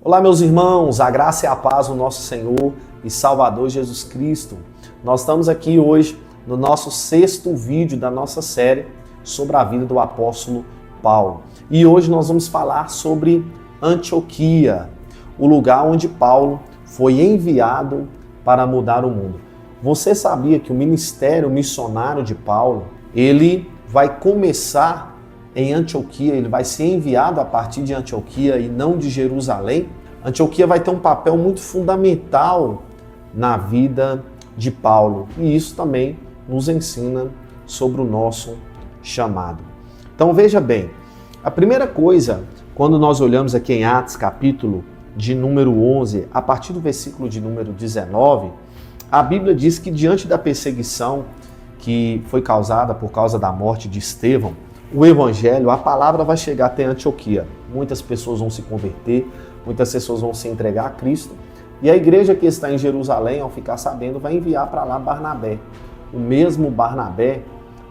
Olá, meus irmãos, a graça e a paz do nosso Senhor e Salvador Jesus Cristo. Nós estamos aqui hoje no nosso 6º vídeo da nossa série sobre a vida do apóstolo Paulo. E hoje nós vamos falar sobre Antioquia, o lugar onde Paulo foi enviado para mudar o mundo. Você sabia que o ministério missionário de Paulo, ele vai começar em Antioquia, ele vai ser enviado a partir de Antioquia e não de Jerusalém? Antioquia vai ter um papel muito fundamental na vida de Paulo e isso também nos ensina sobre o nosso chamado. Então veja bem, a primeira coisa, quando nós olhamos aqui em Atos capítulo de número 11, a partir do versículo de número 19, a Bíblia diz que diante da perseguição que foi causada por causa da morte de Estevão, o evangelho, a palavra vai chegar até Antioquia. Muitas pessoas vão se converter, muitas pessoas vão se entregar a Cristo. E a igreja que está em Jerusalém, ao ficar sabendo, vai enviar para lá Barnabé. O mesmo Barnabé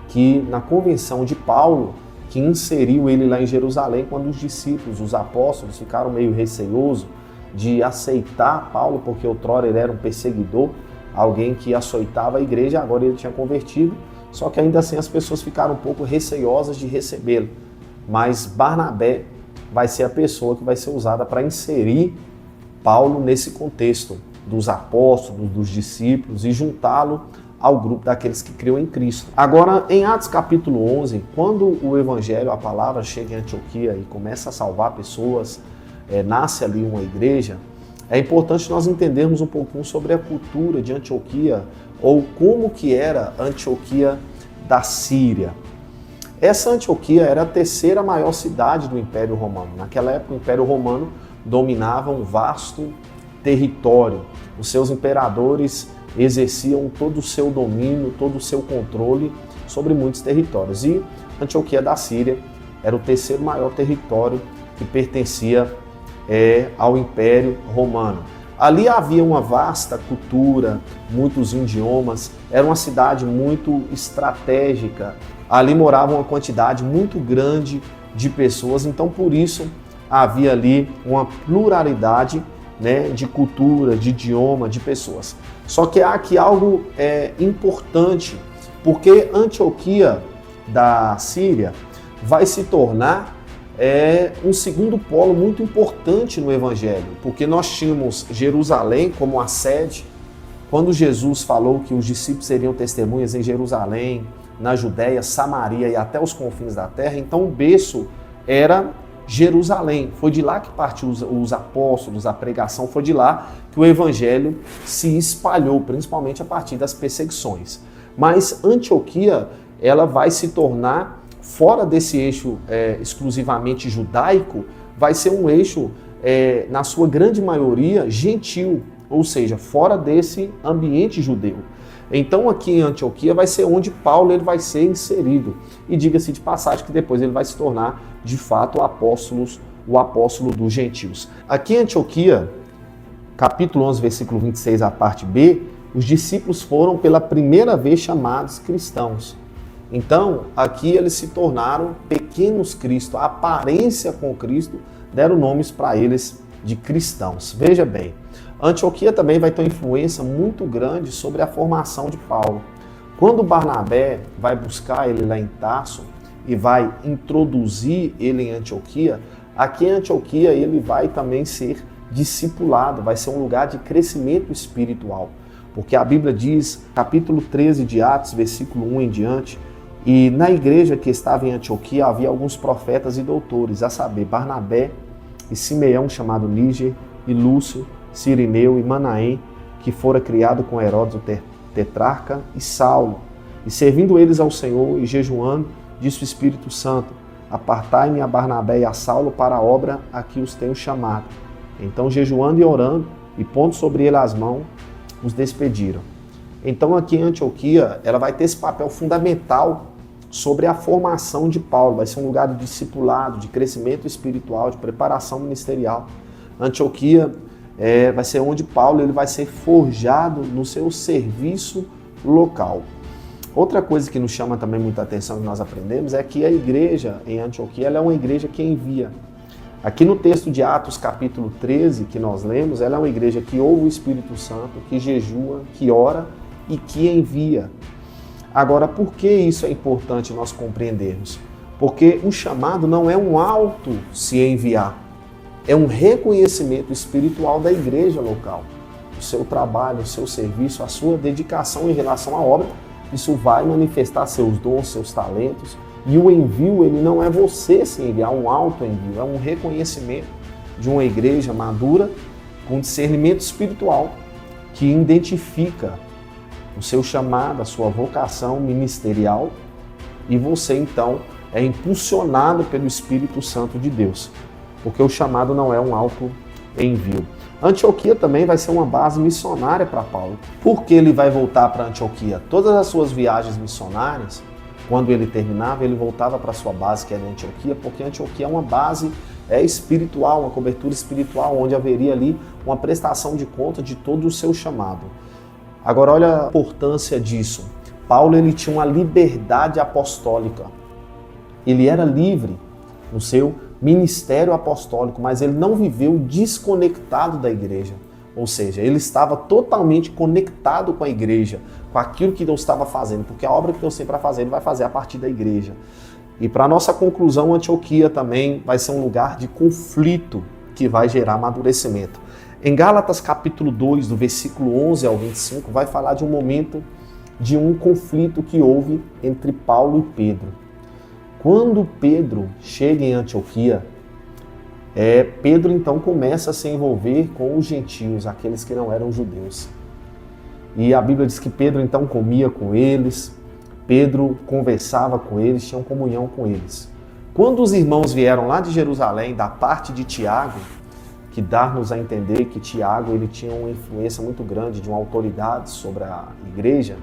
que na convenção de Paulo, que inseriu ele lá em Jerusalém, quando os discípulos, os apóstolos, ficaram meio receosos de aceitar Paulo, porque outrora ele era um perseguidor, alguém que açoitava a igreja, agora ele tinha convertido. Só que ainda assim as pessoas ficaram um pouco receiosas de recebê-lo. Mas Barnabé vai ser a pessoa que vai ser usada para inserir Paulo nesse contexto dos apóstolos, dos discípulos e juntá-lo ao grupo daqueles que criam em Cristo. Agora, em Atos capítulo 11, quando o evangelho, a palavra chega em Antioquia e começa a salvar pessoas, nasce ali uma igreja, é importante nós entendermos um pouquinho sobre a cultura de Antioquia ou como que era Antioquia da Síria. Essa Antioquia era a terceira maior cidade do Império Romano. Naquela época o Império Romano dominava um vasto território. Os seus imperadores exerciam todo o seu domínio, todo o seu controle sobre muitos territórios. E Antioquia da Síria era o terceiro maior território que pertencia ao Império Romano. Ali havia uma vasta cultura, muitos idiomas, era uma cidade muito estratégica. Ali morava uma quantidade muito grande de pessoas, então por isso havia ali uma pluralidade, de cultura, de idioma, de pessoas. Só que há aqui algo importante, porque Antioquia da Síria vai se tornar um segundo polo muito importante no Evangelho, porque nós tínhamos Jerusalém como a sede. Quando Jesus falou que os discípulos seriam testemunhas em Jerusalém, na Judéia, Samaria e até os confins da terra, então o berço era Jerusalém. Foi de lá que partiu os apóstolos, a pregação, foi de lá que o Evangelho se espalhou, principalmente a partir das perseguições. Mas Antioquia, ela vai se tornar, fora desse eixo exclusivamente judaico, vai ser um eixo, na sua grande maioria, gentil, ou seja, fora desse ambiente judeu. Então aqui em Antioquia vai ser onde Paulo ele vai ser inserido. E diga-se de passagem que depois ele vai se tornar, de fato, o apóstolo dos gentios. Aqui em Antioquia, capítulo 11, versículo 26, a parte B, os discípulos foram pela primeira vez chamados cristãos. Então, aqui eles se tornaram pequenos Cristo, a aparência com Cristo, deram nomes para eles de cristãos. Veja bem, Antioquia também vai ter uma influência muito grande sobre a formação de Paulo. Quando Barnabé vai buscar ele lá em Tarso e vai introduzir ele em Antioquia, aqui em Antioquia ele vai também ser discipulado, vai ser um lugar de crescimento espiritual. Porque a Bíblia diz, capítulo 13 de Atos, versículo 1 em diante, e na igreja que estava em Antioquia havia alguns profetas e doutores, a saber, Barnabé e Simeão, chamado Níger, e Lúcio, Cirineu e Manaém, que fora criado com Herodes o tetrarca, e Saulo. E servindo eles ao Senhor e jejuando, disse o Espírito Santo, apartai-me a Barnabé e a Saulo para a obra a que os tenho chamado. Então, jejuando e orando, e pondo sobre ele as mãos, os despediram. Então, aqui em Antioquia, ela vai ter esse papel fundamental sobre a formação de Paulo. Vai ser um lugar de discipulado, de crescimento espiritual, de preparação ministerial. Antioquia vai ser onde Paulo ele vai ser forjado no seu serviço local. Outra coisa que nos chama também muita atenção que nós aprendemos é que a igreja em Antioquia ela é uma igreja que envia. Aqui no texto de Atos, capítulo 13, que nós lemos, ela é uma igreja que ouve o Espírito Santo, que jejua, que ora e que envia. Agora, por que isso é importante nós compreendermos? Porque o chamado não é um auto se enviar, é um reconhecimento espiritual da igreja local. O seu trabalho, o seu serviço, a sua dedicação em relação à obra, isso vai manifestar seus dons, seus talentos. E o envio, ele não é você se enviar, um auto-envio, é um reconhecimento de uma igreja madura com discernimento espiritual que identifica o seu chamado, a sua vocação ministerial e você então é impulsionado pelo Espírito Santo de Deus, porque o chamado não é um auto-envio. Antioquia também vai ser uma base missionária para Paulo. Por que ele vai voltar para Antioquia? Todas as suas viagens missionárias, quando ele terminava, ele voltava para a sua base, que era em Antioquia, porque Antioquia é uma base espiritual, uma cobertura espiritual, onde haveria ali uma prestação de conta de todo o seu chamado. Agora, olha a importância disso. Paulo, ele tinha uma liberdade apostólica. Ele era livre no seu ministério apostólico, mas ele não viveu desconectado da igreja. Ou seja, ele estava totalmente conectado com a igreja, com aquilo que Deus estava fazendo, porque a obra que Deus tem para fazer, ele vai fazer a partir da igreja. E para nossa conclusão, Antioquia também vai ser um lugar de conflito que vai gerar amadurecimento. Em Gálatas capítulo 2, do versículo 11 ao 25, vai falar de um momento de um conflito que houve entre Paulo e Pedro. Quando Pedro chega em Antioquia, Pedro então começa a se envolver com os gentios, aqueles que não eram judeus. E a Bíblia diz que Pedro então comia com eles, Pedro conversava com eles, tinha comunhão com eles. Quando os irmãos vieram lá de Jerusalém, da parte de Tiago, que dá-nos a entender que Tiago ele tinha uma influência muito grande, de uma autoridade sobre a igreja,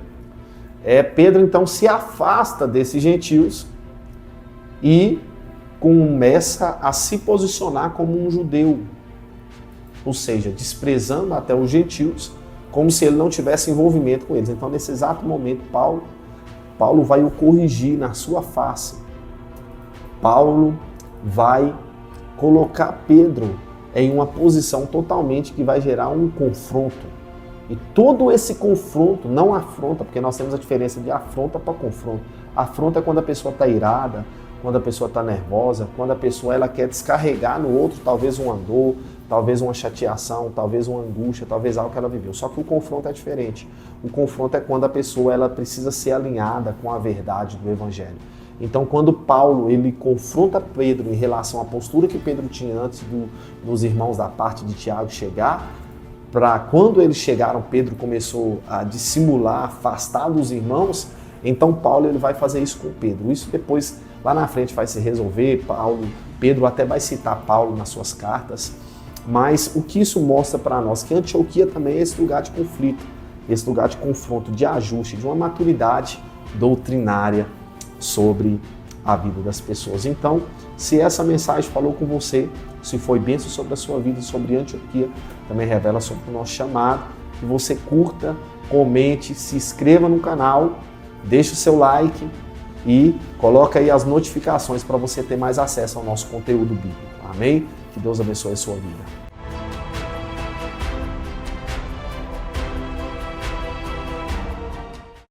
Pedro então se afasta desses gentios e começa a se posicionar como um judeu, ou seja, desprezando até os gentios, como se ele não tivesse envolvimento com eles. Então, nesse exato momento, Paulo vai o corrigir na sua face. Paulo vai colocar Pedro em uma posição totalmente que vai gerar um confronto. E todo esse confronto, não afronta, porque nós temos a diferença de afronta para confronto. Afronta é quando a pessoa está irada, quando a pessoa está nervosa, quando a pessoa ela quer descarregar no outro talvez uma dor, talvez uma chateação, talvez uma angústia, talvez algo que ela viveu. Só que o confronto é diferente. O confronto é quando a pessoa ela precisa ser alinhada com a verdade do Evangelho. Então, quando Paulo ele confronta Pedro em relação à postura que Pedro tinha antes dos irmãos da parte de Tiago chegar, para quando eles chegaram, Pedro começou a dissimular, afastar dos irmãos, então Paulo ele vai fazer isso com Pedro. Isso depois, lá na frente, vai se resolver. Pedro até vai citar Paulo nas suas cartas, mas o que isso mostra para nós? Que Antioquia também é esse lugar de conflito, esse lugar de confronto, de ajuste, de uma maturidade doutrinária sobre a vida das pessoas. Então, se essa mensagem falou com você, se foi bênção sobre a sua vida, sobre Antioquia, também revela sobre o nosso chamado, que você curta, comente, se inscreva no canal, deixe o seu like e coloca aí as notificações para você ter mais acesso ao nosso conteúdo bíblico. Amém? Que Deus abençoe a sua vida.